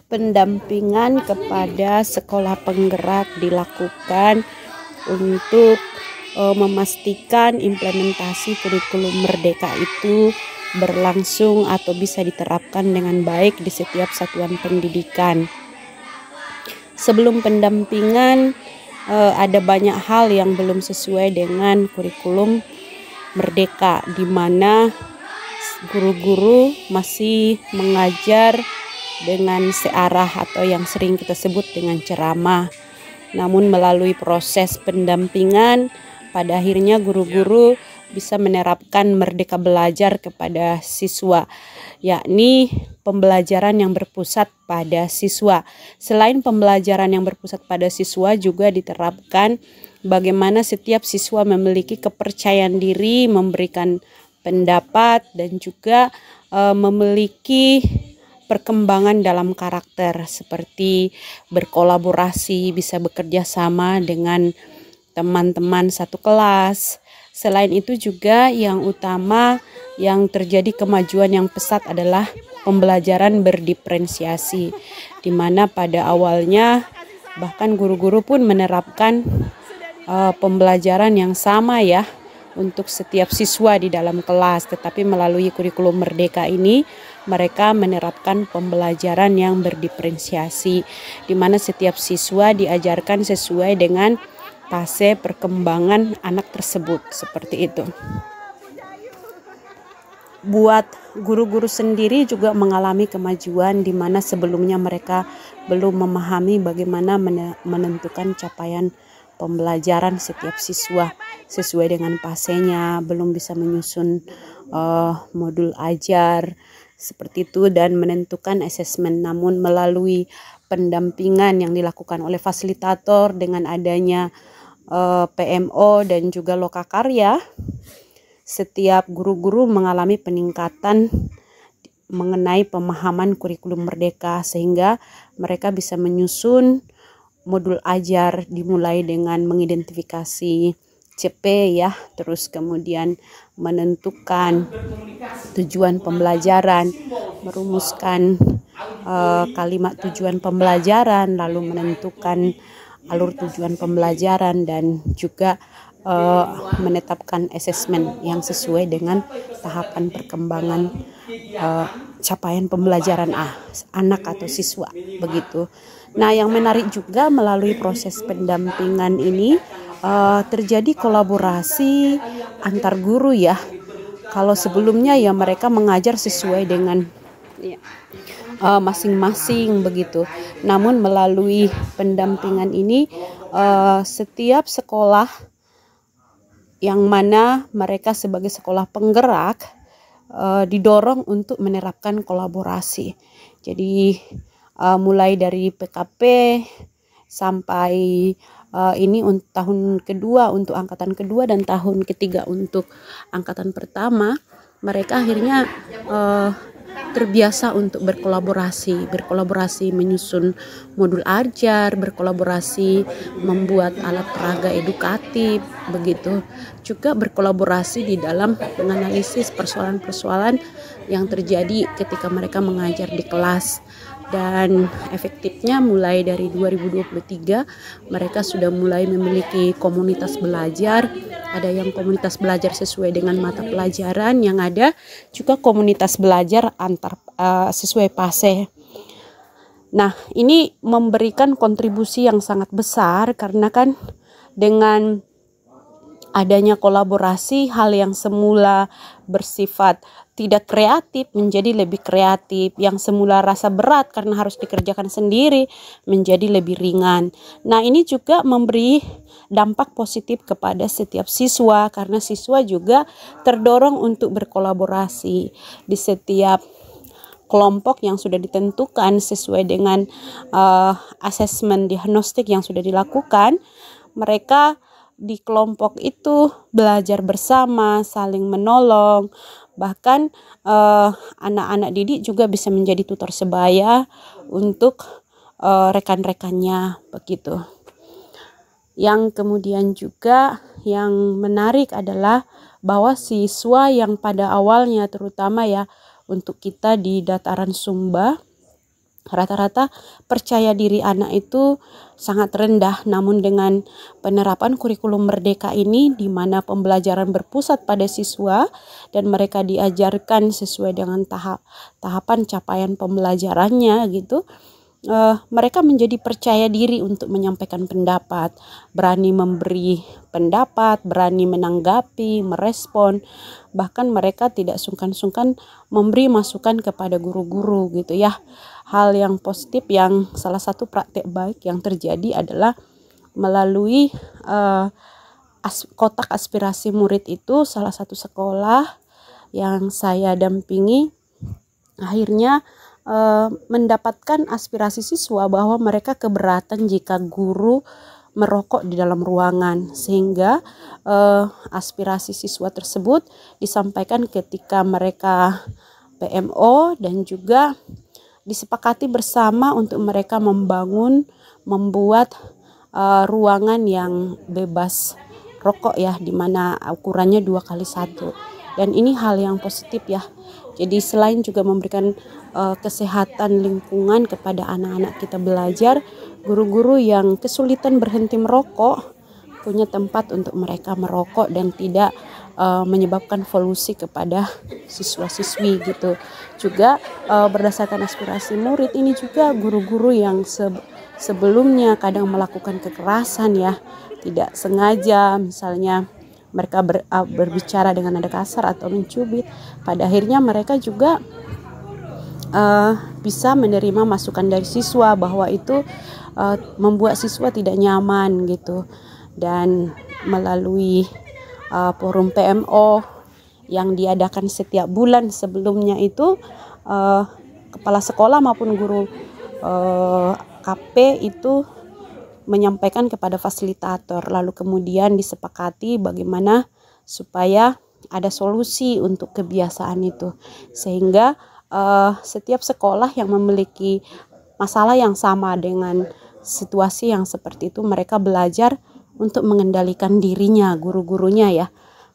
pendampingan kepada sekolah penggerak dilakukan untuk memastikan implementasi kurikulum Merdeka itu berlangsung atau bisa diterapkan dengan baik di setiap satuan pendidikan. Sebelum pendampingan, ada banyak hal yang belum sesuai dengan kurikulum Merdeka, di mana guru-guru masih mengajar dengan searah atau yang sering kita sebut dengan ceramah. Namun melalui proses pendampingan, pada akhirnya guru-guru bisa menerapkan Merdeka Belajar kepada siswa, yakni pembelajaran yang berpusat pada siswa. Selain pembelajaran yang berpusat pada siswa, juga diterapkan bagaimana setiap siswa memiliki kepercayaan diri, memberikan pendapat, dan juga memiliki perkembangan dalam karakter seperti berkolaborasi, bisa bekerja sama dengan teman-teman satu kelas. Selain itu juga yang utama yang terjadi kemajuan yang pesat adalah pembelajaran berdiferensiasi, di mana pada awalnya bahkan guru-guru pun menerapkan pembelajaran yang sama ya untuk setiap siswa di dalam kelas, tetapi melalui kurikulum Merdeka ini mereka menerapkan pembelajaran yang berdiferensiasi, di mana setiap siswa diajarkan sesuai dengan fase perkembangan anak tersebut, seperti itu. Buat guru-guru sendiri juga mengalami kemajuan, di mana sebelumnya mereka belum memahami bagaimana menentukan capaian pembelajaran setiap siswa sesuai dengan fasenya, belum bisa menyusun modul ajar seperti itu dan menentukan asesmen. Namun melalui pendampingan yang dilakukan oleh fasilitator dengan adanya PMO dan juga lokakarya, setiap guru-guru mengalami peningkatan mengenai pemahaman kurikulum Merdeka, sehingga mereka bisa menyusun modul ajar dimulai dengan mengidentifikasi CP ya, terus kemudian menentukan tujuan pembelajaran, merumuskan kalimat tujuan pembelajaran, lalu menentukan alur tujuan pembelajaran, dan juga menetapkan asesmen yang sesuai dengan tahapan perkembangan capaian pembelajaran anak atau siswa, begitu. Nah, yang menarik juga melalui proses pendampingan ini terjadi kolaborasi antar guru ya. Kalau sebelumnya ya mereka mengajar sesuai dengan masing-masing begitu. Namun melalui pendampingan ini setiap sekolah yang mana mereka sebagai sekolah penggerak didorong untuk menerapkan kolaborasi. Jadi mulai dari PKP sampai ini tahun kedua untuk angkatan kedua dan tahun ketiga untuk angkatan pertama, mereka akhirnya terbiasa untuk berkolaborasi menyusun modul ajar, berkolaborasi membuat alat peraga edukatif, begitu. Juga berkolaborasi di dalam menganalisis persoalan-persoalan yang terjadi ketika mereka mengajar di kelas. Dan efektifnya mulai dari 2023 mereka sudah mulai memiliki komunitas belajar. Ada yang komunitas belajar sesuai dengan mata pelajaran yang ada, juga komunitas belajar sesuai fase. Nah, ini memberikan kontribusi yang sangat besar karena kan dengan adanya kolaborasi, hal yang semula bersifat tidak kreatif menjadi lebih kreatif, yang semula rasa berat karena harus dikerjakan sendiri menjadi lebih ringan. Nah, ini juga memberi dampak positif kepada setiap siswa karena siswa juga terdorong untuk berkolaborasi di setiap kelompok yang sudah ditentukan sesuai dengan asesmen diagnostik yang sudah dilakukan. Mereka di kelompok itu belajar bersama, saling menolong. Bahkan anak-anak didik juga bisa menjadi tutor sebaya untuk rekan-rekannya, begitu. Yang kemudian juga yang menarik adalah bahwa siswa yang pada awalnya terutama ya untuk kita di dataran Sumba Rata-rata percaya diri anak itu sangat rendah, namun dengan penerapan kurikulum merdeka ini di mana pembelajaran berpusat pada siswa dan mereka diajarkan sesuai dengan tahapan capaian pembelajarannya gitu. Mereka menjadi percaya diri untuk menyampaikan pendapat, berani memberi pendapat, berani menanggapi, merespon, bahkan mereka tidak sungkan-sungkan memberi masukan kepada guru-guru gitu ya. Hal yang positif yang salah satu praktek baik yang terjadi adalah melalui kotak aspirasi murid itu, salah satu sekolah yang saya dampingi akhirnya mendapatkan aspirasi siswa bahwa mereka keberatan jika guru merokok di dalam ruangan, sehingga aspirasi siswa tersebut disampaikan ketika mereka PMO dan juga disepakati bersama untuk mereka membuat ruangan yang bebas rokok ya, di mana ukurannya 2x1. Dan ini hal yang positif ya. Jadi selain juga memberikan kesehatan lingkungan kepada anak-anak kita belajar, guru-guru yang kesulitan berhenti merokok punya tempat untuk mereka merokok dan tidak menyebabkan polusi kepada siswa-siswi gitu. Juga berdasarkan aspirasi murid ini juga guru-guru yang sebelumnya kadang melakukan kekerasan ya, tidak sengaja misalnya mereka berbicara dengan nada kasar atau mencubit, pada akhirnya mereka juga bisa menerima masukan dari siswa bahwa itu membuat siswa tidak nyaman gitu. Dan melalui forum PMO yang diadakan setiap bulan sebelumnya itu, kepala sekolah maupun guru KP itu menyampaikan kepada fasilitator, lalu kemudian disepakati bagaimana supaya ada solusi untuk kebiasaan itu, sehingga setiap sekolah yang memiliki masalah yang sama dengan situasi yang seperti itu, mereka belajar untuk mengendalikan dirinya, guru-gurunya ya,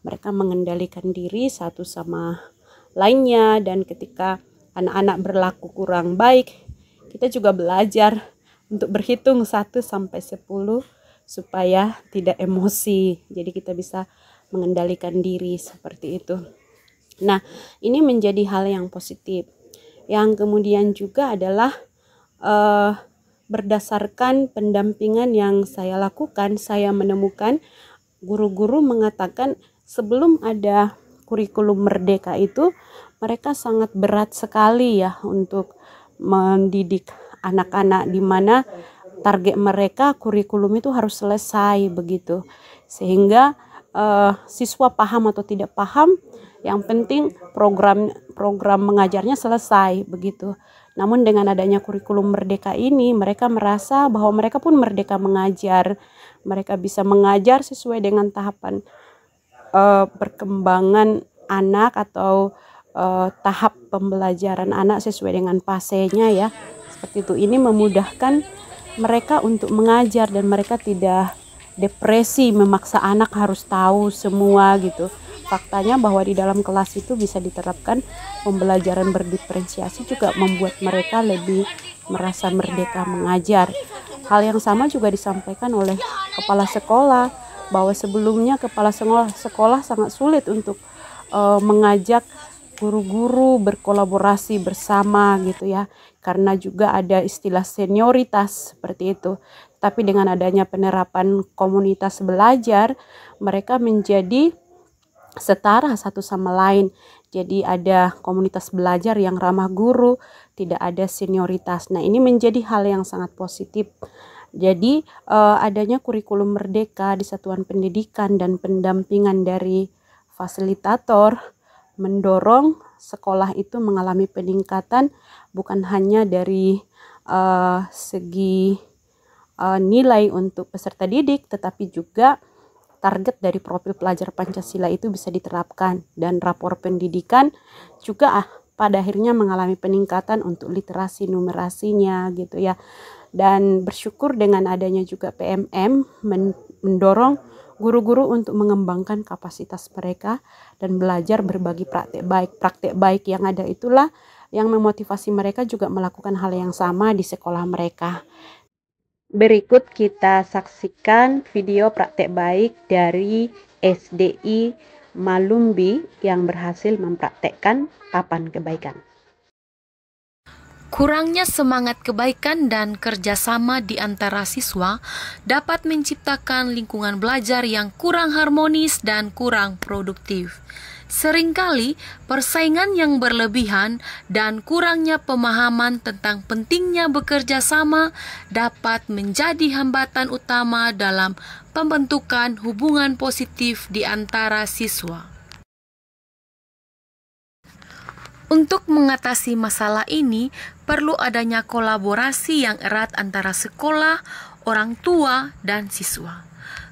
mereka mengendalikan diri satu sama lainnya. Dan ketika anak-anak berlaku kurang baik, kita juga belajar untuk berhitung 1 sampai 10 supaya tidak emosi. Jadi kita bisa mengendalikan diri seperti itu. Nah, ini menjadi hal yang positif. Yang kemudian juga adalah berdasarkan pendampingan yang saya lakukan, saya menemukan guru-guru mengatakan sebelum ada kurikulum merdeka itu mereka sangat berat sekali ya untuk mendidik anak-anak, di mana target mereka kurikulum itu harus selesai begitu, sehingga siswa paham atau tidak paham, yang penting program mengajarnya selesai begitu. Namun dengan adanya kurikulum merdeka ini, mereka merasa bahwa mereka pun merdeka mengajar, mereka bisa mengajar sesuai dengan tahapan perkembangan anak atau tahap pembelajaran anak sesuai dengan fasenya ya. Seperti itu. Ini memudahkan mereka untuk mengajar dan mereka tidak depresi memaksa anak harus tahu semua gitu. Faktanya bahwa di dalam kelas itu bisa diterapkan pembelajaran berdiferensiasi, juga membuat mereka lebih merasa merdeka mengajar. Hal yang sama juga disampaikan oleh kepala sekolah, bahwa sebelumnya kepala sekolah sangat sulit untuk mengajak guru-guru berkolaborasi bersama gitu ya, karena juga ada istilah senioritas seperti itu. Tapi dengan adanya penerapan komunitas belajar, mereka menjadi setara satu sama lain. Jadi ada komunitas belajar yang ramah guru, tidak ada senioritas. Nah, ini menjadi hal yang sangat positif. Jadi adanya kurikulum merdeka di satuan pendidikan dan pendampingan dari fasilitator mendorong sekolah itu mengalami peningkatan, bukan hanya dari segi nilai untuk peserta didik, tetapi juga target dari profil pelajar Pancasila itu bisa diterapkan, dan rapor pendidikan juga pada akhirnya mengalami peningkatan untuk literasi numerasinya gitu ya. Dan bersyukur dengan adanya juga PMM mendorong guru-guru untuk mengembangkan kapasitas mereka dan belajar berbagi praktek baik. Praktek baik yang ada itulah yang memotivasi mereka juga melakukan hal yang sama di sekolah mereka. Berikut kita saksikan video praktek baik dari SDI Malumbi yang berhasil mempraktekkan papan kebaikan. Kurangnya semangat kebaikan dan kerjasama di antara siswa dapat menciptakan lingkungan belajar yang kurang harmonis dan kurang produktif. Seringkali persaingan yang berlebihan dan kurangnya pemahaman tentang pentingnya bekerja sama dapat menjadi hambatan utama dalam pembentukan hubungan positif di antara siswa. Untuk mengatasi masalah ini, perlu adanya kolaborasi yang erat antara sekolah, orang tua, dan siswa.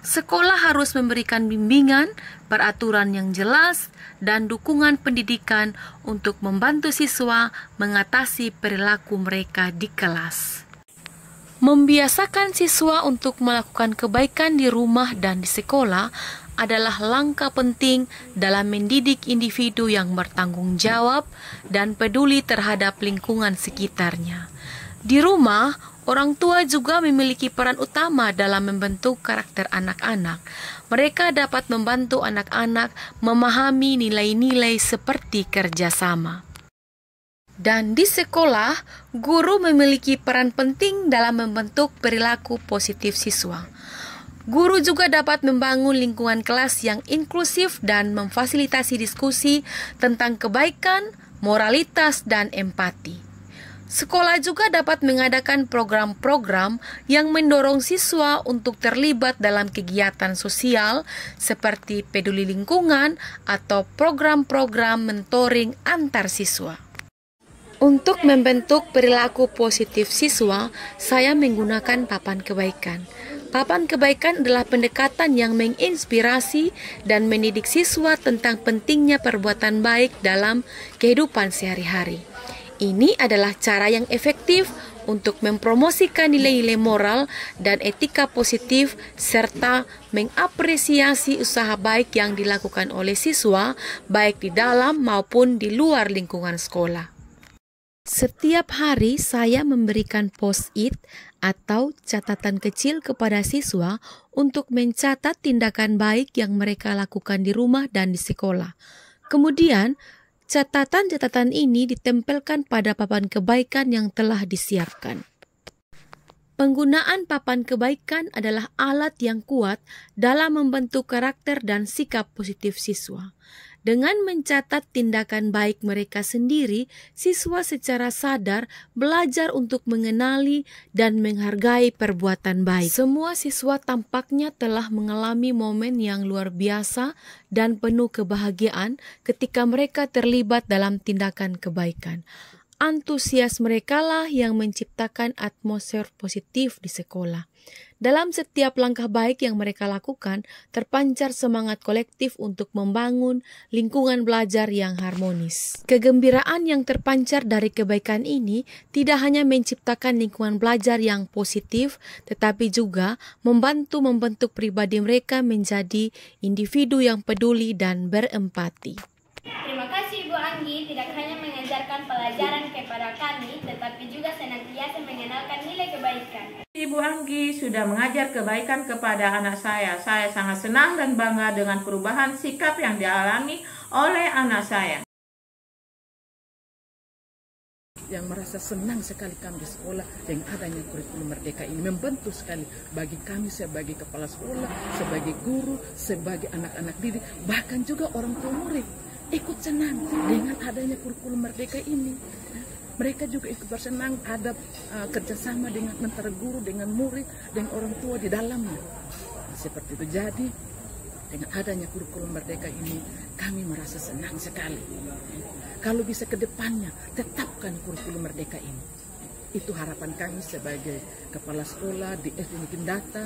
Sekolah harus memberikan bimbingan, peraturan yang jelas, dan dukungan pendidikan untuk membantu siswa mengatasi perilaku mereka di kelas. Membiasakan siswa untuk melakukan kebaikan di rumah dan di sekolah adalah langkah penting dalam mendidik individu yang bertanggung jawab dan peduli terhadap lingkungan sekitarnya. Di rumah, orang tua juga memiliki peran utama dalam membentuk karakter anak-anak. Mereka dapat membantu anak-anak memahami nilai-nilai seperti kerjasama. Dan di sekolah, guru memiliki peran penting dalam membentuk perilaku positif siswa. Guru juga dapat membangun lingkungan kelas yang inklusif dan memfasilitasi diskusi tentang kebaikan, moralitas, dan empati. Sekolah juga dapat mengadakan program-program yang mendorong siswa untuk terlibat dalam kegiatan sosial seperti peduli lingkungan atau program-program mentoring antar siswa. Untuk membentuk perilaku positif siswa, saya menggunakan papan kebaikan. Papan kebaikan adalah pendekatan yang menginspirasi dan mendidik siswa tentang pentingnya perbuatan baik dalam kehidupan sehari-hari. Ini adalah cara yang efektif untuk mempromosikan nilai-nilai moral dan etika positif serta mengapresiasi usaha baik yang dilakukan oleh siswa baik di dalam maupun di luar lingkungan sekolah. Setiap hari saya memberikan post-it atau catatan kecil kepada siswa untuk mencatat tindakan baik yang mereka lakukan di rumah dan di sekolah. Kemudian, catatan-catatan ini ditempelkan pada papan kebaikan yang telah disiapkan. Penggunaan papan kebaikan adalah alat yang kuat dalam membentuk karakter dan sikap positif siswa. Dengan mencatat tindakan baik mereka sendiri, siswa secara sadar belajar untuk mengenali dan menghargai perbuatan baik. Semua siswa tampaknya telah mengalami momen yang luar biasa dan penuh kebahagiaan ketika mereka terlibat dalam tindakan kebaikan. Antusias merekalah yang menciptakan atmosfer positif di sekolah. Dalam setiap langkah baik yang mereka lakukan, terpancar semangat kolektif untuk membangun lingkungan belajar yang harmonis. Kegembiraan yang terpancar dari kebaikan ini tidak hanya menciptakan lingkungan belajar yang positif, tetapi juga membantu membentuk pribadi mereka menjadi individu yang peduli dan berempati. Terima kasih Ibu Anggi, tidak hanya mengajarkan pelajaran kepada kami, tetapi juga senantiasa mengenalkan nilai kebaikan. Ibu Anggi sudah mengajar kebaikan kepada anak saya. Saya sangat senang dan bangga dengan perubahan sikap yang dialami oleh anak saya. Yang merasa senang sekali kami di sekolah dengan adanya kurikulum merdeka ini membantu sekali bagi kami sebagai kepala sekolah, sebagai guru, sebagai anak-anak didik, bahkan juga orang tua murid ikut senang dengan adanya kurikulum merdeka ini. Mereka juga ikut bersenang, ada kerjasama dengan antara guru, dengan murid, dengan orang tua di dalamnya. Seperti itu. Jadi dengan adanya kurikulum merdeka ini kami merasa senang sekali. Kalau bisa ke depannya tetapkan kurikulum merdeka ini. Itu harapan kami sebagai kepala sekolah di SD Negeri Data,